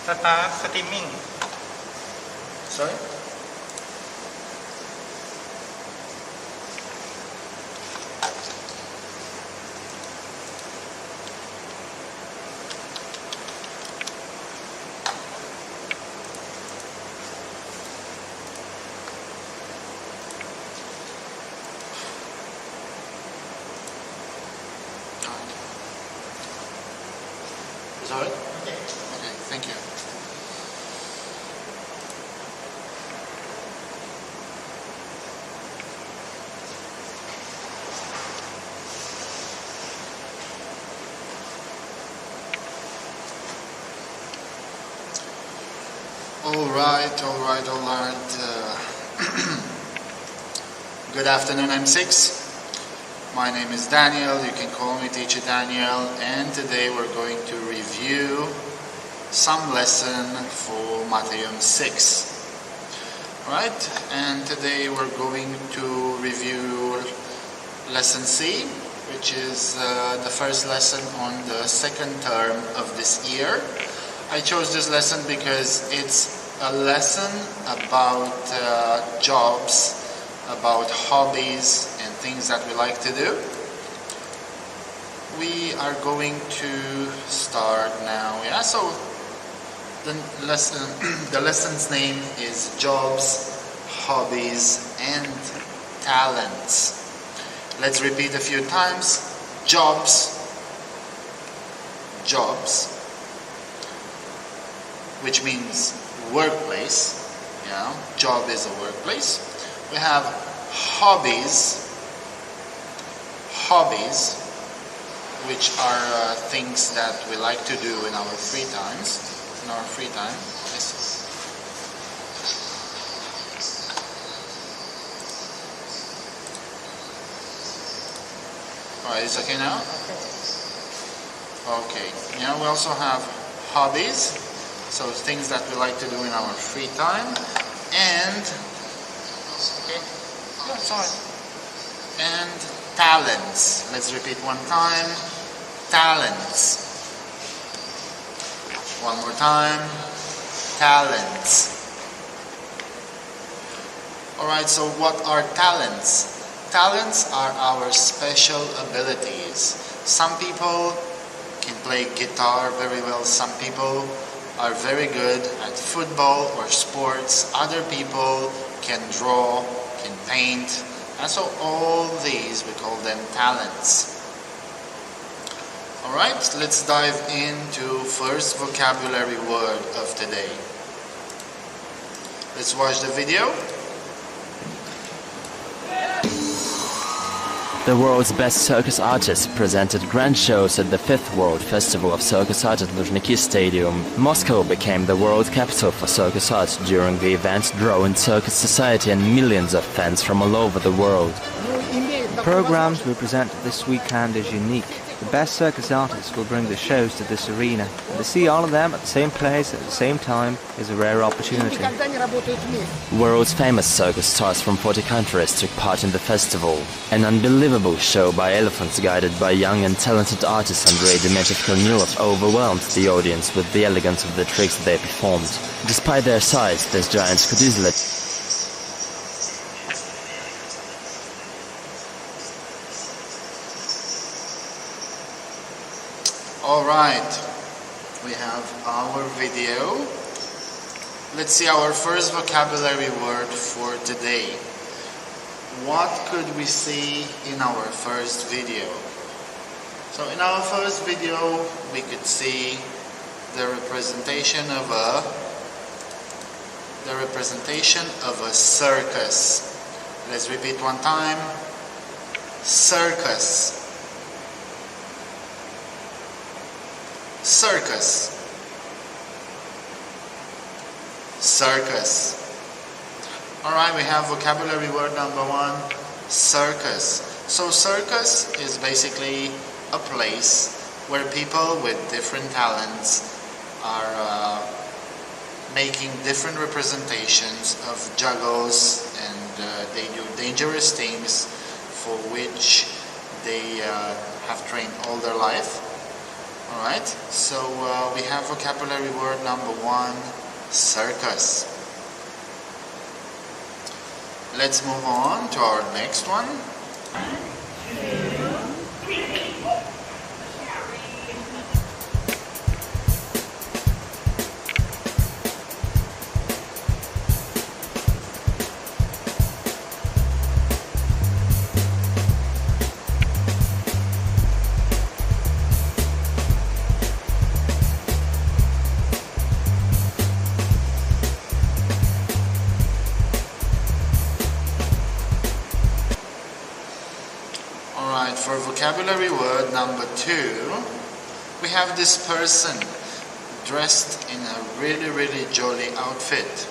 start streaming. Sorry? Sorry? Okay. Okay, thank you. All right. Good afternoon, M6. My name is Daniel, you can call me Teacher Daniel, and today we're going to review some lesson for Matheum 6. Alright, and today we're going to review lesson C, which is the first lesson on the second term of this year. I chose this lesson because it's a lesson about jobs, about hobbies and things that we like to do. We are going to start now. Yeah, so the lesson's name is Jobs, Hobbies and Talents. Let's repeat a few times. Jobs, which means workplace. Yeah, job is a workplace. We have hobbies, which are things that we like to do in our free time. Yes. Alright, it's okay now? Okay. Yeah, we also have hobbies, so things that we like to do in our free time, and and talents. Let's repeat one time. Talents. One more time. Talents. Alright, so what are talents? Talents are our special abilities. Some people can play guitar very well. Some people are very good at football or sports. Other people can draw, can paint. And so all these, we call them talents. Alright, let's dive into first vocabulary word of today. Let's watch the video. The world's best circus artists presented grand shows at the 5th World Festival of Circus Art at Luzhniki Stadium. Moscow became the world capital for circus art during the event, drawing circus society and millions of fans from all over the world. The programs we present this weekend is unique. The best circus artists will bring the shows to this arena, and to see all of them at the same place at the same time is a rare opportunity. World's famous circus stars from 40 countries took part in the festival. An unbelievable show by elephants guided by young and talented artists Andrei Demetriv Kornilov overwhelmed the audience with the elegance of the tricks they performed. Despite their size, these giants could easily Alright, we have our video. Let's see our first vocabulary word for today. What could we see in our first video? So in our first video, we could see the representation of a circus. Let's repeat one time. Circus. Circus. Circus. Alright, we have vocabulary word number one, circus. So circus is basically a place where people with different talents are making different representations of juggles, and they do dangerous things for which they have trained all their life. Alright, so we have vocabulary word number 1, circus. Let's move on to our next one. Alright, for vocabulary word number 2, we have this person dressed in a really jolly outfit.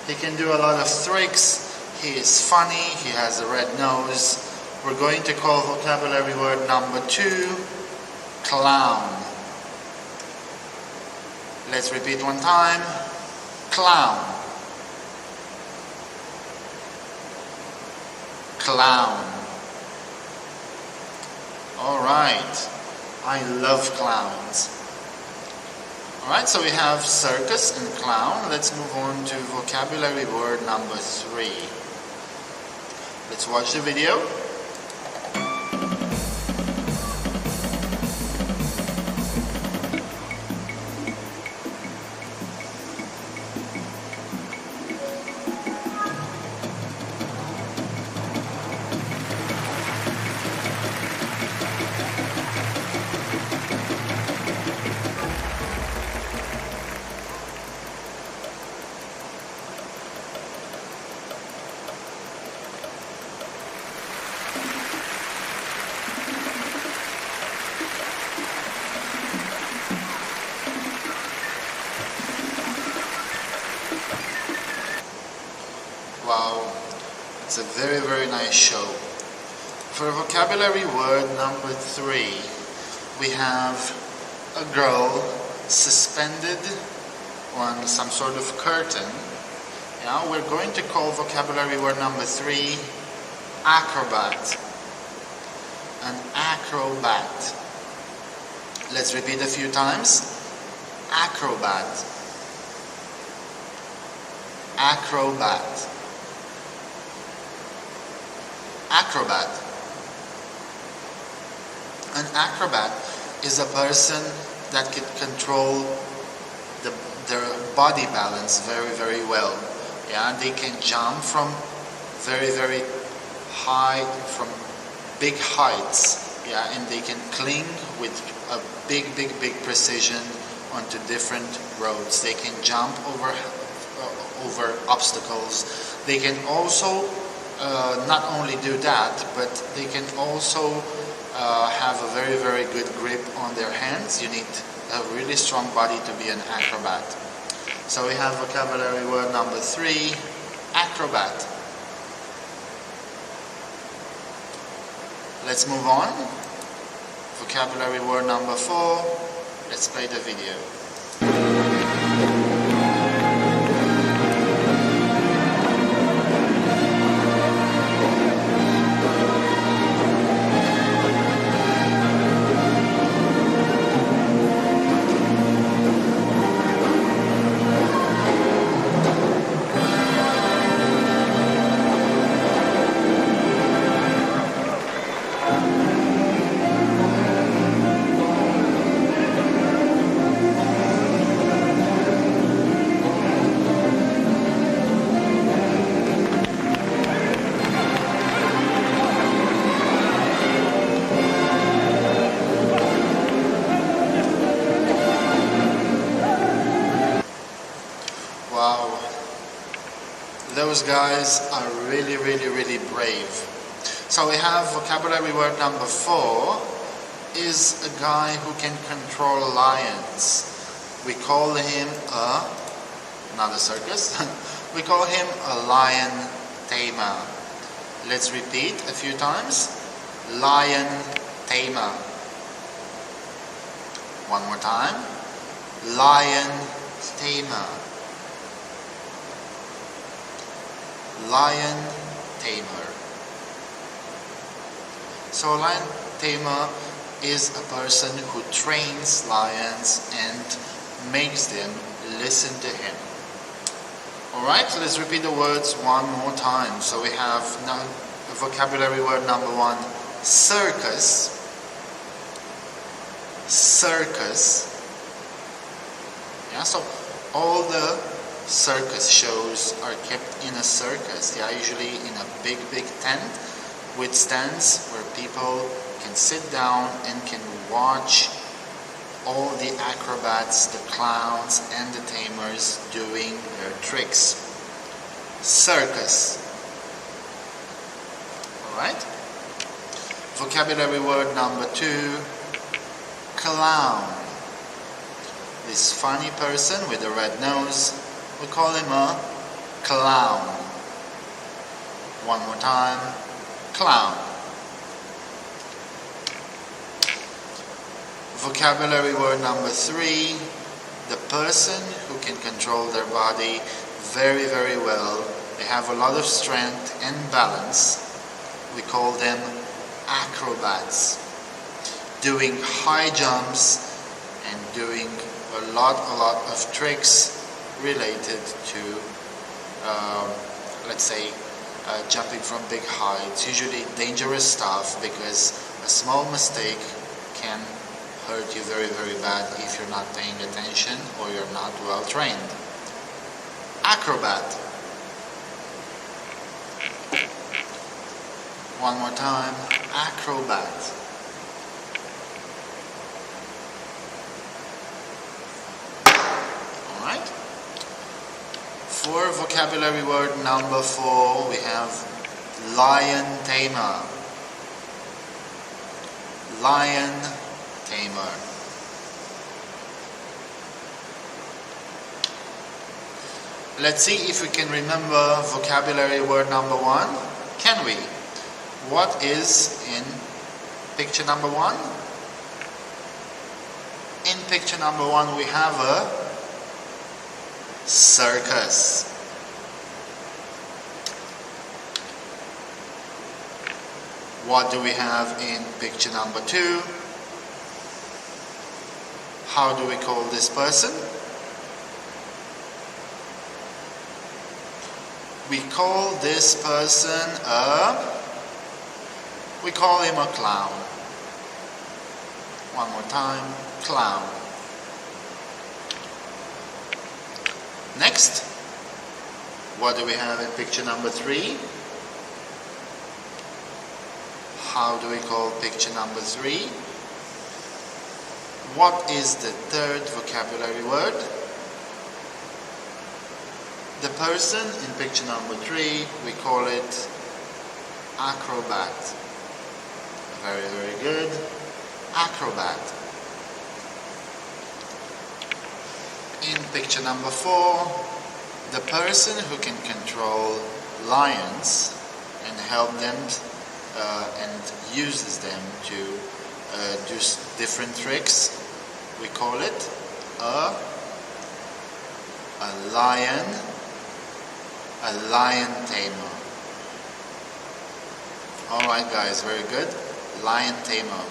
He can do a lot of tricks, he is funny, he has a red nose. We're going to call vocabulary word number 2, clown. Let's repeat one time, clown. Clown. Alright, I love clowns. Alright, so we have circus and clown. Let's move on to vocabulary word number 3. Let's watch the video. Wow, it's a very nice show. For vocabulary word number 3, we have a girl suspended on some sort of curtain. Yeah, we're going to call vocabulary word number 3, acrobat. An acrobat. Let's repeat a few times. Acrobat. Acrobat. Acrobat. An acrobat is a person that can control their body balance very well. Yeah, they can jump from very high, from big heights. Yeah, and they can cling with a big precision onto different roads. They can jump over obstacles. They can also not only do that, but they can also have a very good grip on their hands. You need a really strong body to be an acrobat. So we have vocabulary word number 3, acrobat. Let's move on. Vocabulary word number 4. Let's play the video. Wow, those guys are really brave. So we have vocabulary word number 4 is a guy who can control lions. We call him not a circus, we call him a lion tamer. Let's repeat a few times. Lion tamer. One more time. Lion tamer. Lion tamer. So a lion tamer is a person who trains lions and makes them listen to him. Alright, so let's repeat the words one more time. So we have now vocabulary word number 1, circus. Circus. Yeah, so all the circus shows are kept in a circus. They are usually in a big tent with stands where people can sit down and can watch all the acrobats, the clowns and the tamers doing their tricks. Circus. Alright? Vocabulary word number 2, clown. This funny person with a red nose, we call him a clown. One more time, clown. Vocabulary word number 3, the person who can control their body very well. They have a lot of strength and balance. We call them acrobats. Doing high jumps and doing a lot of tricks related to, let's say, jumping from big heights. Usually dangerous stuff, because a small mistake can hurt you very bad if you're not paying attention or you're not well trained. Acrobat. One more time, acrobat. Alright. For vocabulary word number 4, we have lion tamer. Lion tamer. Let's see if we can remember vocabulary word number 1. Can we? What is in picture number 1? In picture number 1 we have a circus. What do we have in picture number 2? How do we call this person? We call this person we call him a clown. One more time, clown. Next, what do we have in picture number 3? How do we call picture number 3? What is the third vocabulary word? The person in picture number 3, we call it acrobat. Very good. Acrobat. In picture number 4, the person who can control lions and help them and uses them to do different tricks, we call it a lion tamer. Alright guys, very good. Lion tamer.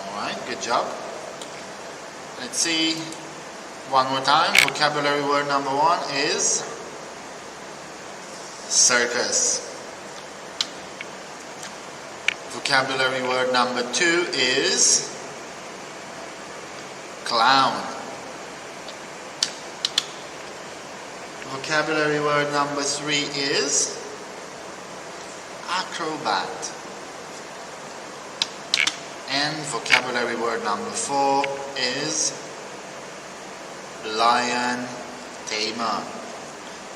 Alright, good job. Let's see one more time. Vocabulary word number 1 is circus. Vocabulary word number 2 is clown. Vocabulary word number 3 is acrobat. And vocabulary word number 4 is lion tamer.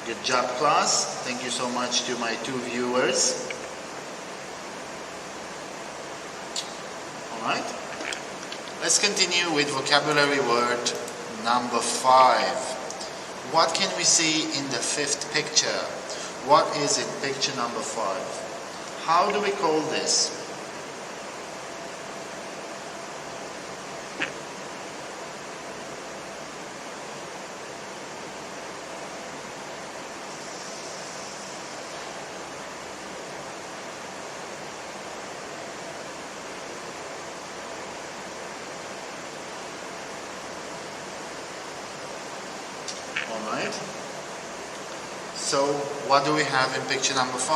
Good job, class. Thank you so much to my 2 viewers. Alright. Let's continue with vocabulary word number 5. What can we see in the 5th picture? What is in picture number 5? How do we call this? So what do we have in picture number 5?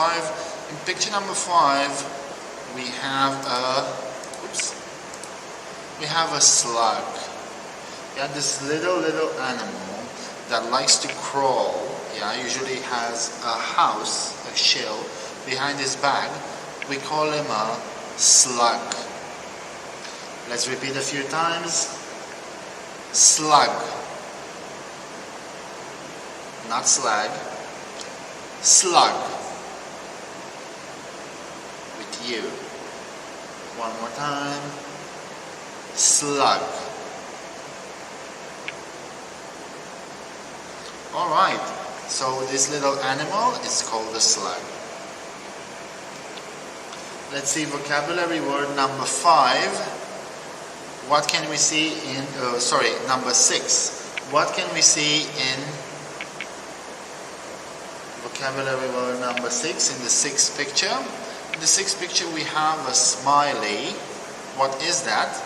In picture number 5 we have a slug. Yeah, this little animal that likes to crawl. Yeah, usually has a house, a shell behind his back. We call him a slug. Let's repeat a few times. Slug. Not slag. Slug. With you. One more time. Slug. Alright, so this little animal is called a slug. Let's see vocabulary word number 5. What can we see in, number 6. What can we see in vocabulary word number 6 in the 6th picture? In the 6th picture we have a smiley. What is that?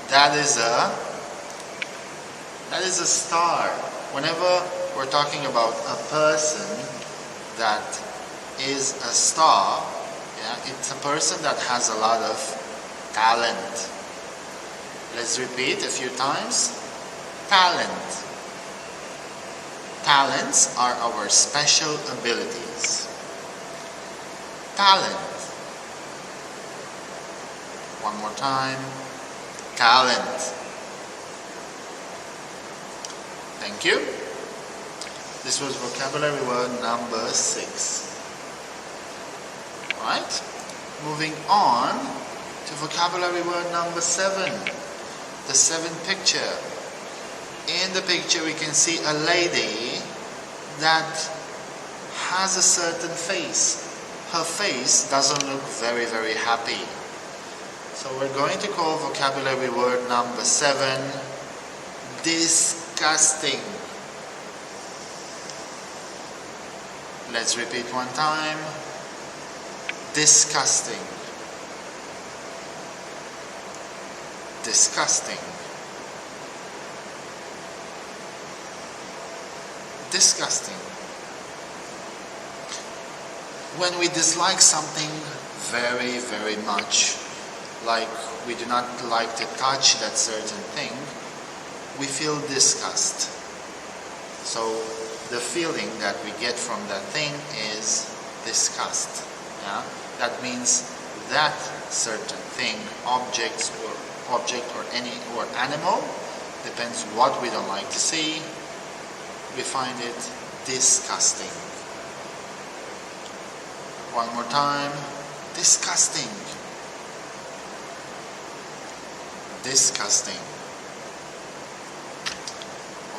That is a star. Whenever we're talking about a person that is a star, yeah, it's a person that has a lot of talent. Let's repeat a few times. Talent. Talents are our special abilities. Talent. One more time. Talent. Thank you. This was vocabulary word number 6. Alright, moving on to vocabulary word number 7. The 7th picture. In the picture we can see a lady that has a certain face. Her face doesn't look very happy. So we're going to call vocabulary word number 7 disgusting. Let's repeat one time. Disgusting. Disgusting. Disgusting. When we dislike something very much, like we do not like to touch that certain thing, we feel disgust. So the feeling that we get from that thing is disgust. Yeah? That means that certain thing, object or animal, depends what we don't like to see, we find it disgusting. One more time. Disgusting. Disgusting.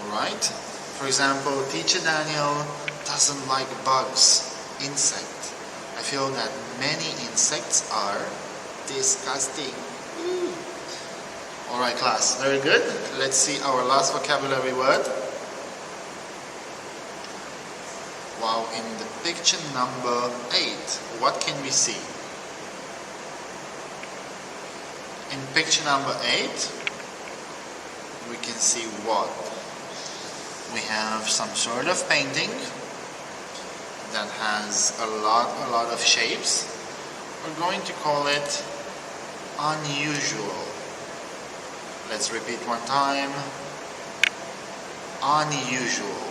Alright? For example, Teacher Daniel doesn't like bugs, insect. I feel that many insects are disgusting. Alright class, very good. Let's see our last vocabulary word. Wow, in the picture number 8, what can we see? In picture number 8, we can see what? We have some sort of painting that has a lot of shapes. We're going to call it unusual. Let's repeat one time. Unusual.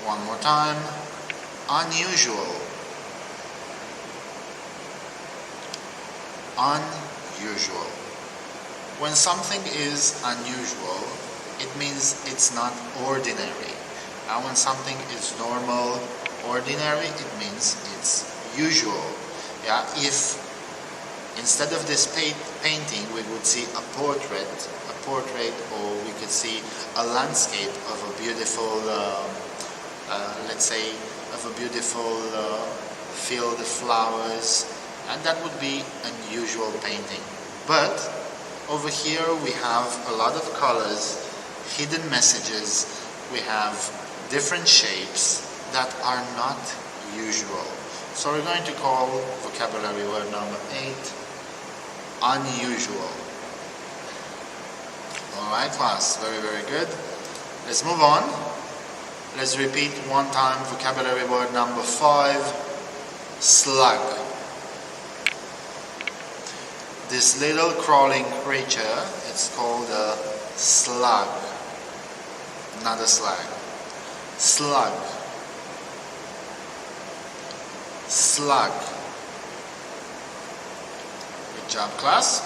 One more time. Unusual. Unusual. When something is unusual, it means it's not ordinary. Now when something is normal, ordinary, it means it's usual. Yeah, if instead of this painting we would see a portrait, or we could see a landscape of a beautiful, let's say, of a beautiful field of flowers, and that would be unusual painting. But over here we have a lot of colors, hidden messages, we have different shapes that are not usual. So we're going to call vocabulary word number 8 unusual. Alright class, very good. Let's move on. Let's repeat one time vocabulary word number 5, slug. This little crawling creature, it's called a slug, not a slag. Slug. Slug. Good job, class.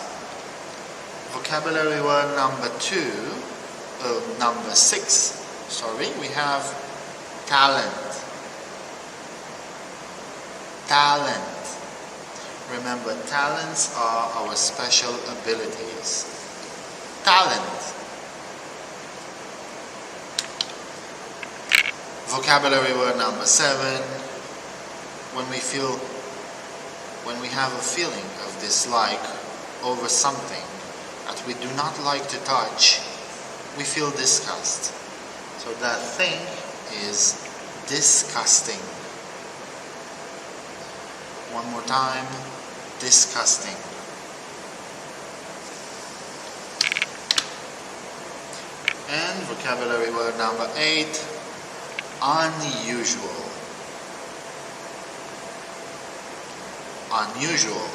Vocabulary word number 6, we have talent. Talent. Remember, talents are our special abilities. Talent. Vocabulary word number 7. When we have a feeling of dislike over something that we do not like to touch, we feel disgust. So that thing is disgusting. One more time, disgusting. And vocabulary word number 8, unusual. Unusual.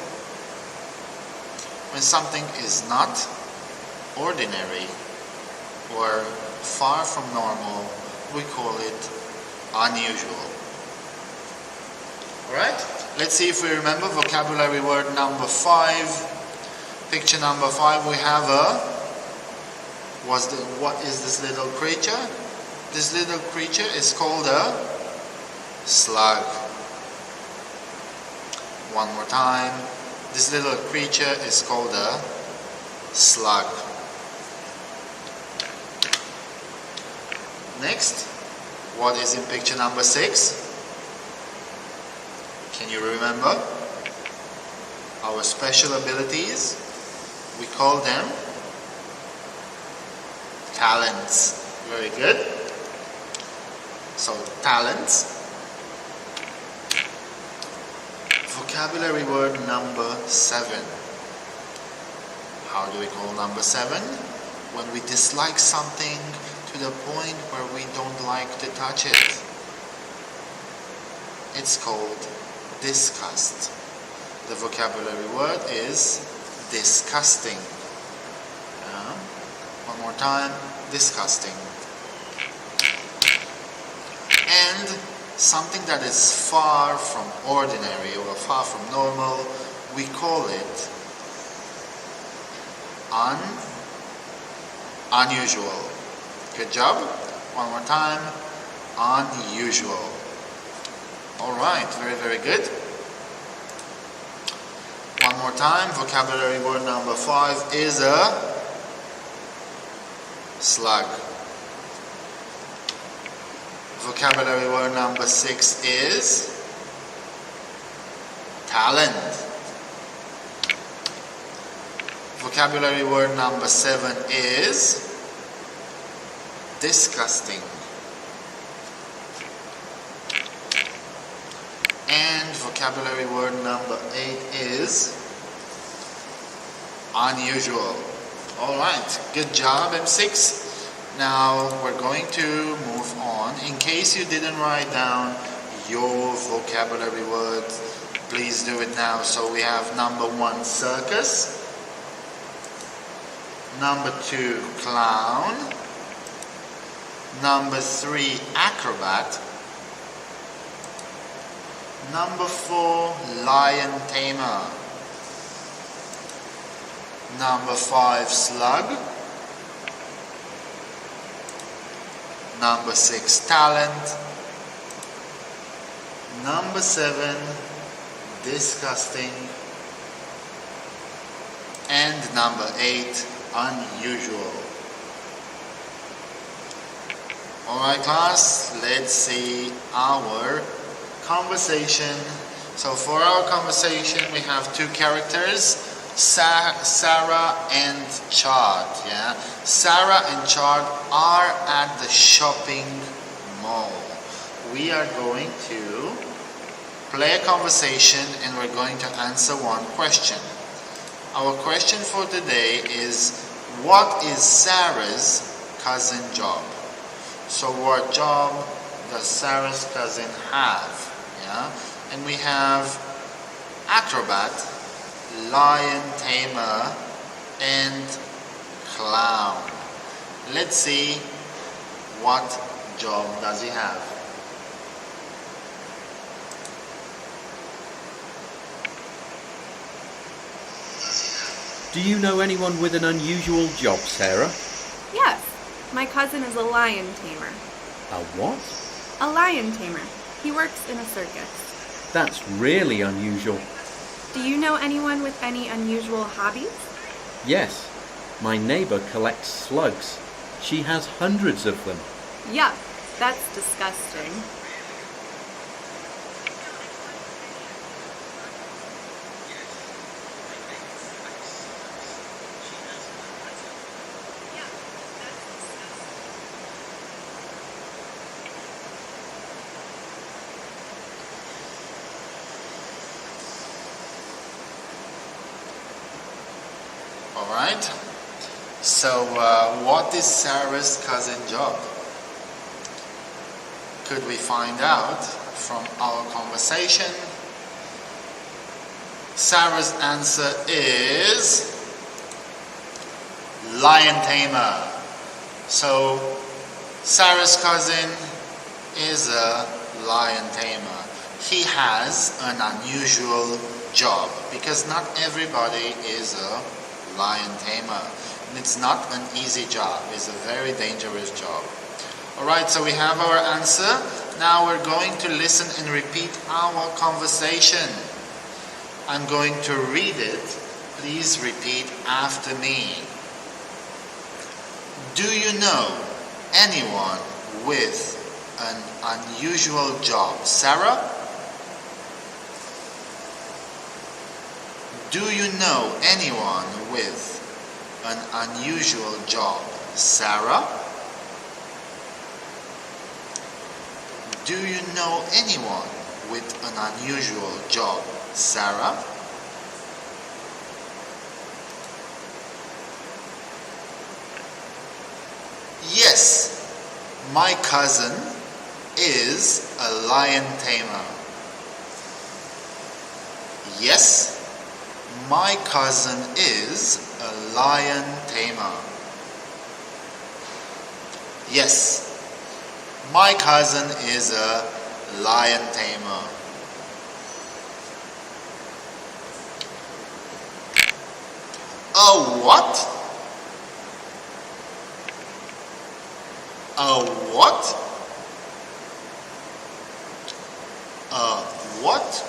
When something is not ordinary or far from normal, we call it unusual. Alright? Let's see if we remember vocabulary word number 5. Picture number 5, we have what is this little creature? This little creature is called a slug. One more time. This little creature is called a slug. Next, what is in picture number 6? Can you remember? Our special abilities, we call them talents. Very good. So, talents. Vocabulary word number 7. How do we call number 7? When we dislike something to the point where we don't like to touch it. It's called disgust. The vocabulary word is disgusting. One more time, disgusting. And something that is far from ordinary or far from normal, we call it unusual. Good job. One more time, unusual. Alright, very, very good. One more time, vocabulary word number 5 is a slug. Vocabulary word number 6 is talent. Vocabulary word number 7 is disgusting. And vocabulary word number 8 is unusual. Alright, good job M6. Now we're going to move on. In case you didn't write down your vocabulary words, please do it now. So we have number 1, circus. Number 2, clown. Number 3, acrobat. Number 4, lion tamer. Number 5, slug. Number 6, talent. Number 7, disgusting. And number 8, unusual. Alright class, let's see our conversation. So for our conversation we have 2 characters, Sarah and Chad. Yeah, Sarah and Chad are at the shopping mall. We are going to play a conversation and we're going to answer one question. Our question for today is, what is Sarah's cousin's job? So what job does Sarah's cousin have? Yeah, and we have acrobat, lion tamer, and clown. Let's see what job does he have. Do you know anyone with an unusual job, Sarah? Yes, my cousin is a lion tamer. A what? A lion tamer. He works in a circus. That's really unusual. Do you know anyone with any unusual hobbies? Yes, my neighbour collects slugs. She has hundreds of them. Yuck, that's disgusting. Alright, so what is Sarah's cousin job? Could we find out from our conversation? Sarah's answer is lion tamer. So Sarah's cousin is a lion tamer. He has an unusual job because not everybody is a lion tamer. And it's not an easy job. It's a very dangerous job. Alright, so we have our answer. Now we're going to listen and repeat our conversation. I'm going to read it. Please repeat after me. Do you know anyone with an unusual job? Sarah? Do you know anyone with an unusual job? Sarah? Do you know anyone with an unusual job? Sarah? Yes, my cousin is a lion tamer. Yes, my cousin is a lion tamer. Yes, my cousin is a lion tamer. A what? A what? A what?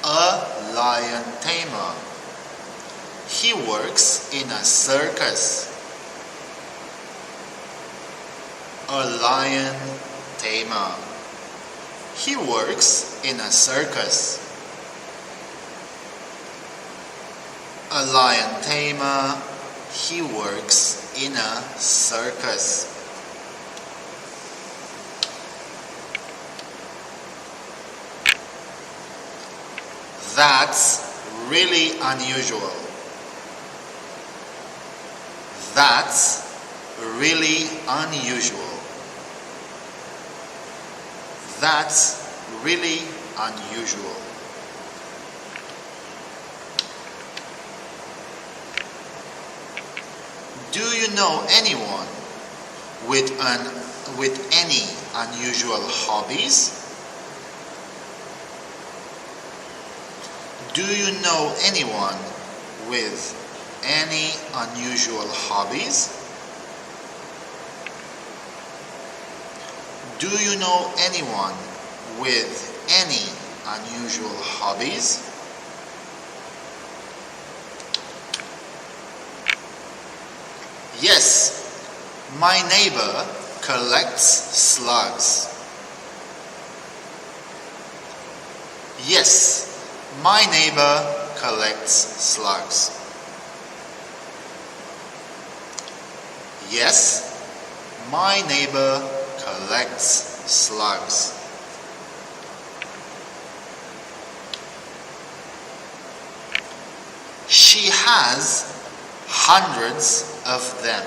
A lion tamer. He works in a circus. A lion tamer. He works in a circus. A lion tamer. He works in a circus. That's really unusual. That's really unusual. That's really unusual. Do you know anyone with any unusual hobbies? Do you know anyone with any unusual hobbies? Do you know anyone with any unusual hobbies? Yes, my neighbor collects slugs. Yes, my neighbor collects slugs. Yes, my neighbor collects slugs. She has hundreds of them.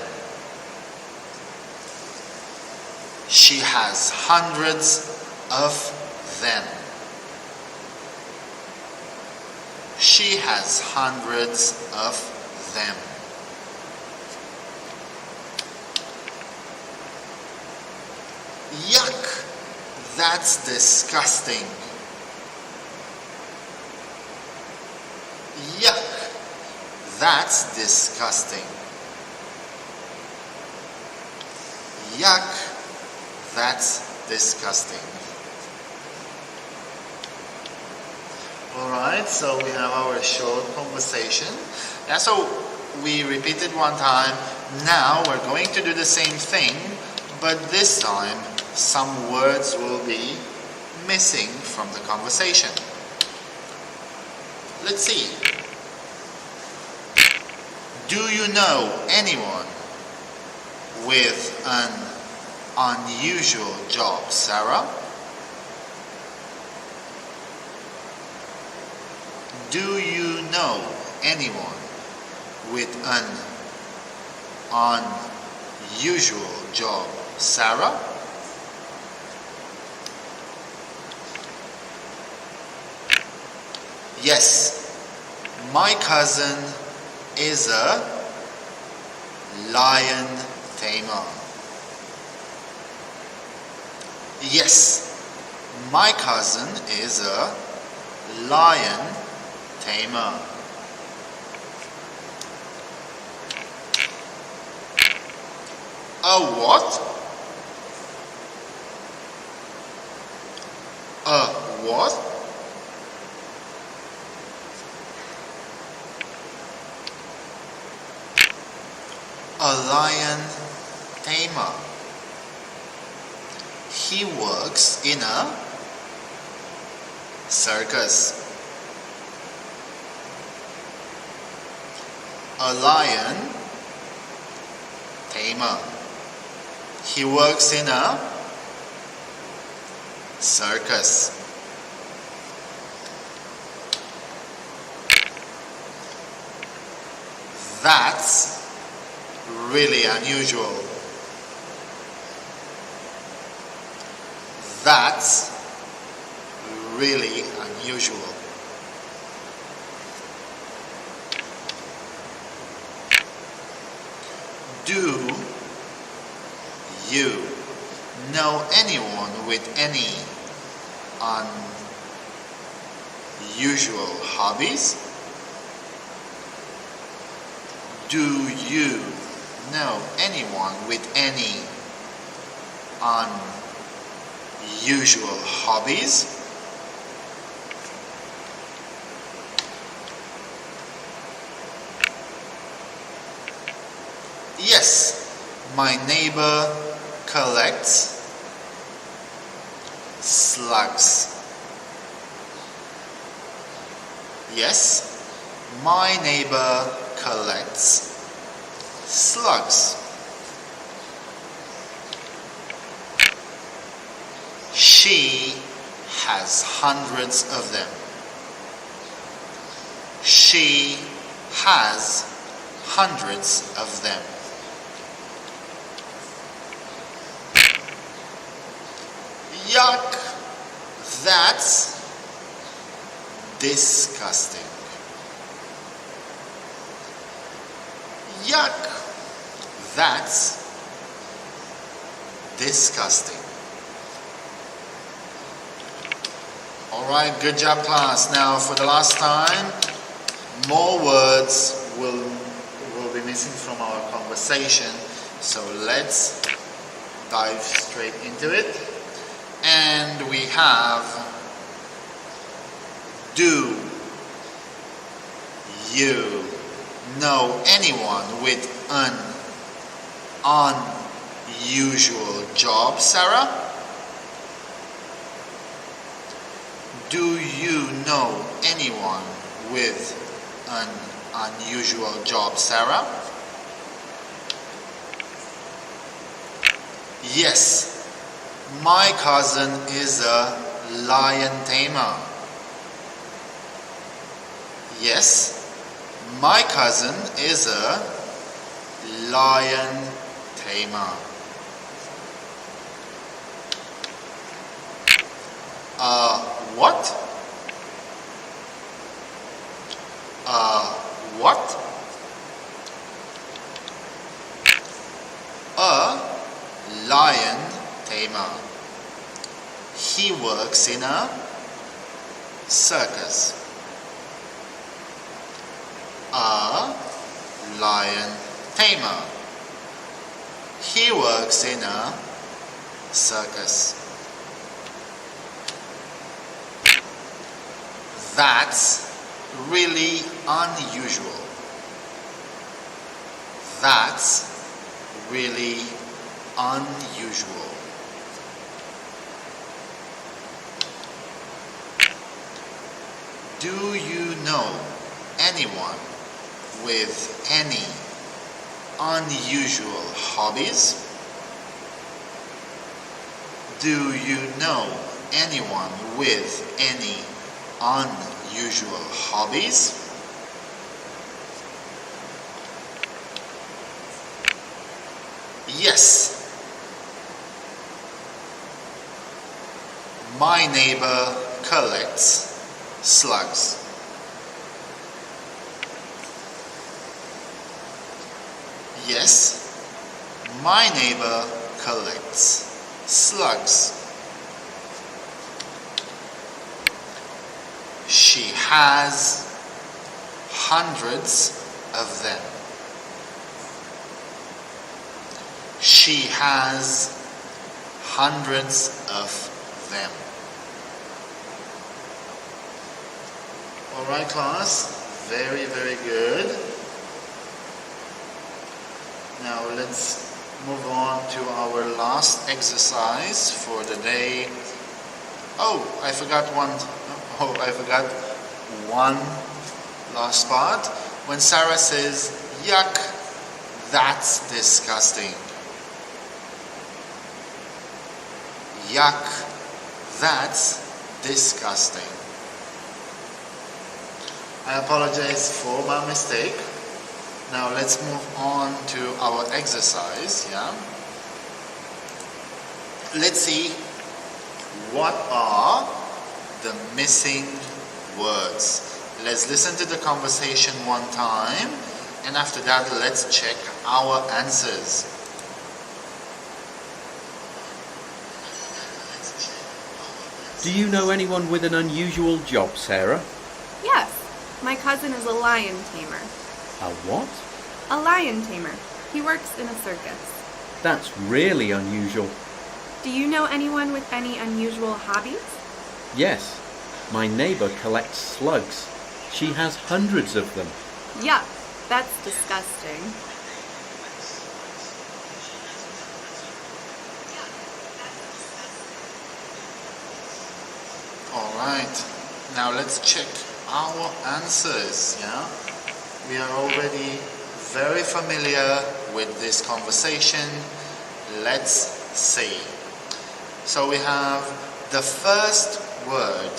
She has hundreds of them. She has hundreds of them. Yuck! That's disgusting. Yuck! That's disgusting. Yuck! That's disgusting. Alright, so we have our short conversation. And so we repeated one time. Now we're going to do the same thing, but this time some words will be missing from the conversation. Let's see. Do you know anyone with an unusual job, Sarah? Do you know anyone with an unusual job, Sarah? Yes, my cousin is a lion tamer. Yes, my cousin is a lion tamer. A what? A what? A lion tamer. He works in a circus. A lion tamer. He works in a circus. That's really unusual. That's really unusual. Do you know anyone with any unusual hobbies? Do you know anyone with any unusual hobbies? Yes, my neighbor collects slugs. Yes, my neighbor collects slugs. She has hundreds of them. She has hundreds of them. Yuck! That's disgusting. Yuck! That's disgusting. Alright, good job class. Now for the last time, more words will be missing from our conversation. So let's dive straight into it. And we have, do you know anyone with an unusual job, Sarah? Do you know anyone with an unusual job, Sarah? Yes, my cousin is a lion tamer. Yes, my cousin is a lion tamer. What? What? A lion tamer. He works in a circus. A lion tamer. He works in a circus. That's really unusual. That's really unusual. Do you know anyone with any unusual hobbies? Do you know anyone with any unusual hobbies? Yes. My neighbor collects slugs. Yes, my neighbor collects slugs. She has hundreds of them. She has hundreds of them. Alright class, very good. Now let's move on to our last exercise for the day. I forgot one last part. When Sarah says, yuck, that's disgusting. Yuck, that's disgusting. I apologize for my mistake. Now let's move on to our exercise, yeah? Let's see what are the missing words. Let's listen to the conversation one time, and after that let's check our answers. Do you know anyone with an unusual job, Sarah? Yes, my cousin is a lion tamer. A what? A lion tamer. He works in a circus. That's really unusual. Do you know anyone with any unusual hobbies? Yes, my neighbor collects slugs. She has hundreds of them. Yuck, that's disgusting. Alright, now let's check our answers, yeah? We are already very familiar with this conversation. Let's see. So we have the first word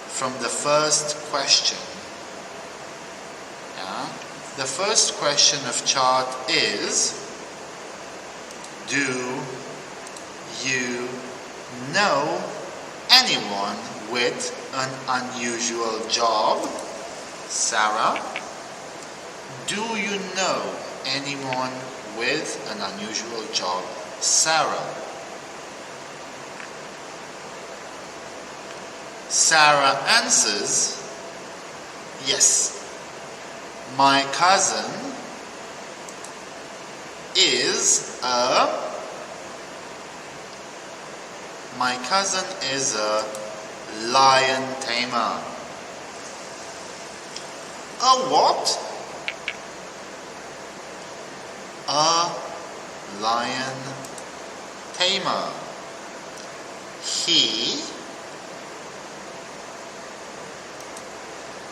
from the first question. Yeah? The first question of chart is, do you know anyone with an unusual job? Sarah, do you know anyone with an unusual job? Sarah. Sarah answers, yes. My cousin is a lion tamer. A what? A lion tamer.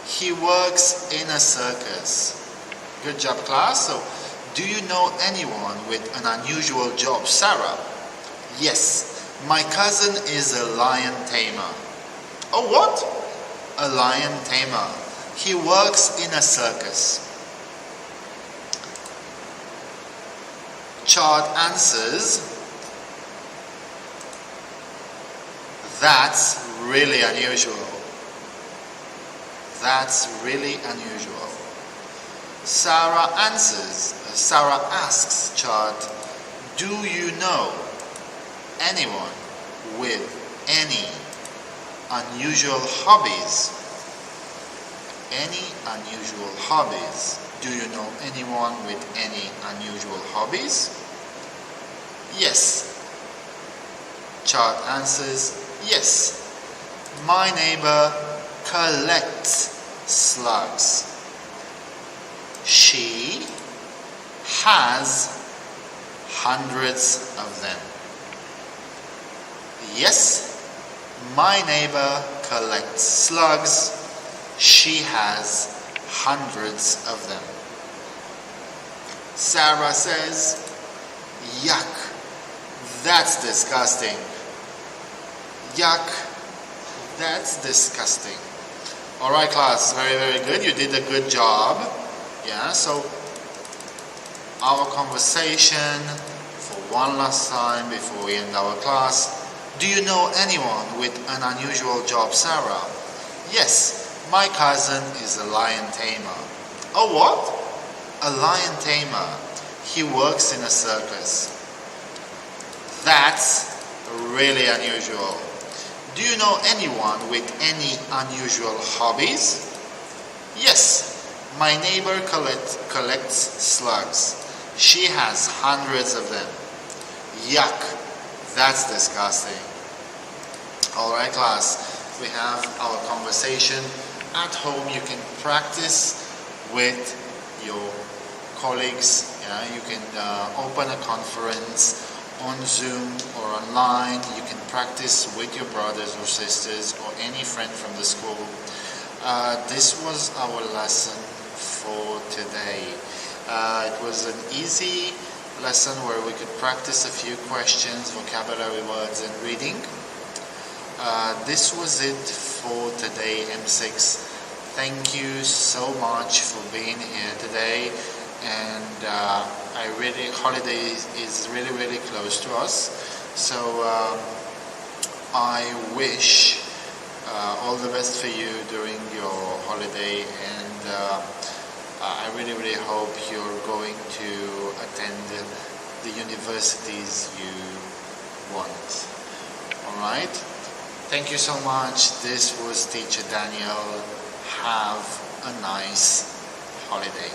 He works in a circus. Good job, class. So, do you know anyone with an unusual job? Sarah. Yes. My cousin is a lion tamer. A what? A lion tamer. He works in a circus. Chart answers, That's really unusual. That's really unusual. Sarah asks Chad, do you know anyone with any unusual hobbies? Any unusual hobbies? Do you know anyone with any unusual hobbies? Yes. Chad answers, yes. My neighbor collects slugs. She has hundreds of them. Yes, my neighbor collects slugs. She has hundreds of them. Sarah says, yuck, that's disgusting. Yuck, that's disgusting. Alright class, very, very good. You did a good job. Yeah, so our conversation for one last time before we end our class. Do you know anyone with an unusual job, Sarah? Yes, my cousin is a lion tamer. Oh, what? A lion tamer. He works in a circus. That's really unusual. Do you know anyone with any unusual hobbies? Yes, my neighbor collects slugs. She has hundreds of them. Yuck, that's disgusting. Alright class, we have our conversation. At home you can practice with your colleagues. You can open a conference on Zoom or online. You can practice with your brothers or sisters or any friend from the school. This was our lesson for today. It was an easy lesson where we could practice a few questions, vocabulary words and reading. This was it for today, M6. Thank you so much for being here today, and holiday is really, really close to us, so I wish all the best for you during your holiday, and I really, really hope you're going to attend the universities you want. Alright? Thank you so much. This was Teacher Daniel. Have a nice holiday.